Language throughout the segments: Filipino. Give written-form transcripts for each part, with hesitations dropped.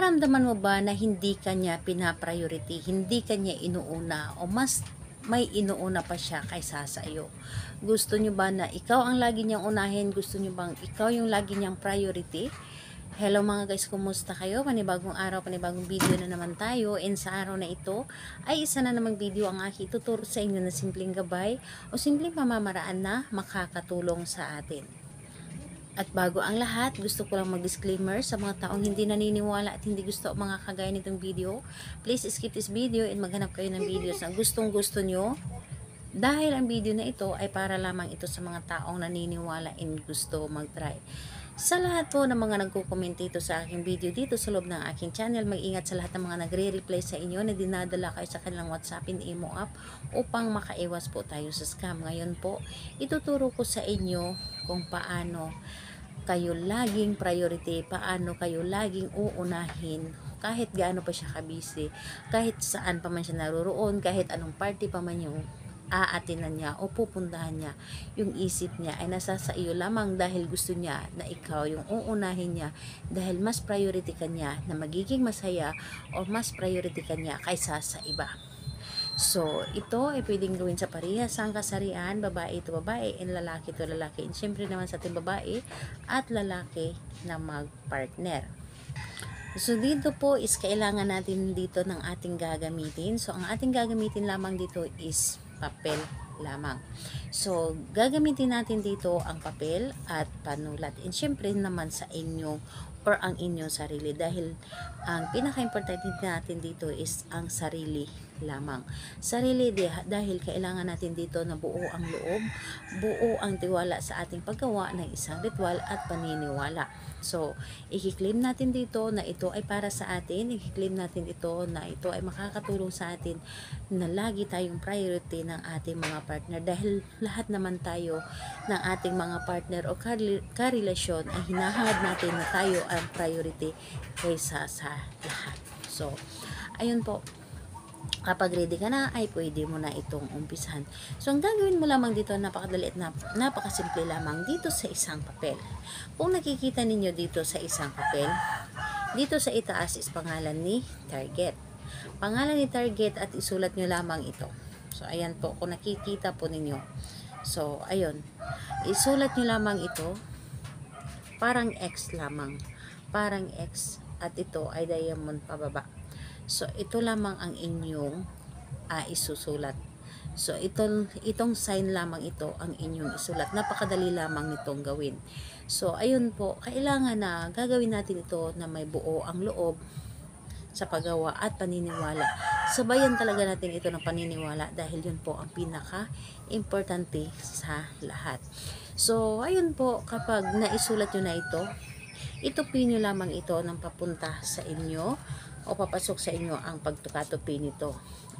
Nararamdaman mo ba na hindi kanya pinapriority, hindi kanya inuuna o mas may inuuna pa siya kaysa sa iyo? Gusto niyo ba na ikaw ang lagi niyang unahin? Gusto niyo bang ikaw yung lagi niyang priority? Hello mga guys, kumusta kayo? Panibagong araw, panibagong video na naman tayo. And sa araw na ito ay isa na namang video ang aking tuturo sa inyo na simpleng gabay o simpleng pamamaraan na makakatulong sa atin. At bago ang lahat, gusto ko lang mag-disclaimer sa mga taong hindi naniniwala at hindi gusto mga kagaya nitong video. Please skip this video and maghanap kayo ng videos na gustong-gusto nyo. Dahil ang video na ito ay para lamang ito sa mga taong naniniwala and gusto mag-try. Sa lahat po ng mga nagko-comment dito sa aking video dito sa loob ng aking channel, mag-ingat sa lahat ng mga nagre-reply sa inyo na dinadala kayo sa kanilang WhatsApp and Imo app upang makaiwas po tayo sa scam. Ngayon po, ituturo ko sa inyo kung paano kayo laging priority, paano kayo laging uunahin kahit gaano pa siya kabisi, kahit saan pa man siya naroroon, kahit anong party pa man yung aatinan niya o pupuntahan niya, yung isip niya ay nasa sa iyo lamang dahil gusto niya na ikaw yung uunahin niya, dahil mas priority ka niya na magiging masaya o mas priority ka niya kaysa sa iba. So, ito ay pwedeng gawin sa parehasang kasarian, babae ito babae, and lalaki ito lalaki. And syempre naman sa ating babae at lalaki na mag-partner. So, dito po is kailangan natin dito ng ating gagamitin. So, ang ating gagamitin lamang dito is papel lamang. So, gagamitin natin dito ang papel at panulat. And syempre naman sa inyong or ang inyong sarili, dahil ang pinaka-importante natin dito is ang sarili lamang. Sarili dahil kailangan natin dito na buo ang loob, buo ang tiwala sa ating paggawa ng isang ritual at paniniwala. So, i-claim natin dito na ito ay para sa atin, i-claim natin ito na ito ay makakatulong sa atin na lagi tayong priority ng ating mga partner, dahil lahat naman tayo ng ating mga partner o karelasyon ay hinahangad natin na tayo ang priority kaysa sa lahat. So, ayun po. Kapag ready ka na, ay pwede mo na itong umpisahan. So, ang gagawin mo lamang dito, napakadali at napakasimple lamang dito sa isang papel. Kung nakikita ninyo dito sa isang papel, dito sa itaas is pangalan ni target. Pangalan ni target at isulat nyo lamang ito. So, ayan po, kung nakikita po ninyo. So, ayun. Isulat nyo lamang ito, parang X lamang. Parang X at ito ay diamond pababa. So, ito lamang ang inyong isusulat. So, itong sign lamang ito ang inyong isulat. Napakadali lamang nitong gawin. So, ayun po, kailangan na gagawin natin ito na may buo ang loob sa paggawa at paniniwala. Sabayan talaga natin ito ng paniniwala, dahil yun po ang pinaka-importante sa lahat. So, ayun po, kapag naisulat nyo na ito, itupin nyo lamang ito ng papunta sa inyo o papasok sa inyo ang pagtukatupi nito.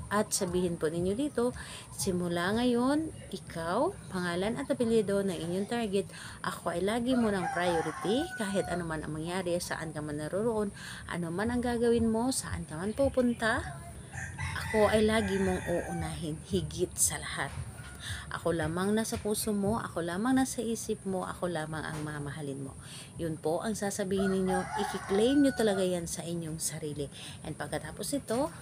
At sabihin po ninyo dito, simula ngayon, ikaw, pangalan at apelyido ng inyong target, ako ay lagi mo ng priority kahit ano man ang mangyari, saan ka man naroroon, ano man ang gagawin mo, saan ka man pupunta, ako ay lagi mong uunahin higit sa lahat. Ako lamang nasa puso mo, ako lamang nasa isip mo, ako lamang ang mamahalin mo. Yun po ang sasabihin ninyo, i-claim nyo talaga yan sa inyong sarili. And pagkatapos ito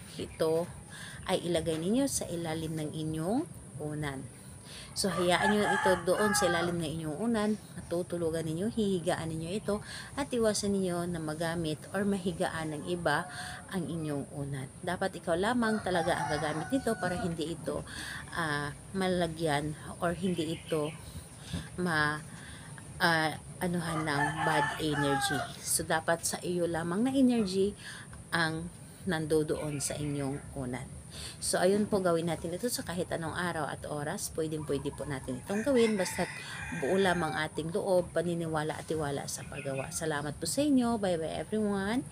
ay ilagay ninyo sa ilalim ng inyong unan. So, hayaan nyo ito doon sa ilalim ng inyong unan, matutulugan ninyo, hihigaan ninyo ito, at iwasan ninyo na magamit or mahigaan ng iba ang inyong unan. Dapat ikaw lamang talaga ang gagamit nito para hindi ito malagyan or hindi ito anuhan ng bad energy. So, dapat sa iyo lamang na energy ang nandoon sa inyong unan. So, ayun po, gawin natin ito sa kahit anong araw at oras. Pwede po natin itong gawin. Basta't buo lamang ating loob, paniniwala at tiwala sa paggawa. Salamat po sa inyo. Bye-bye everyone.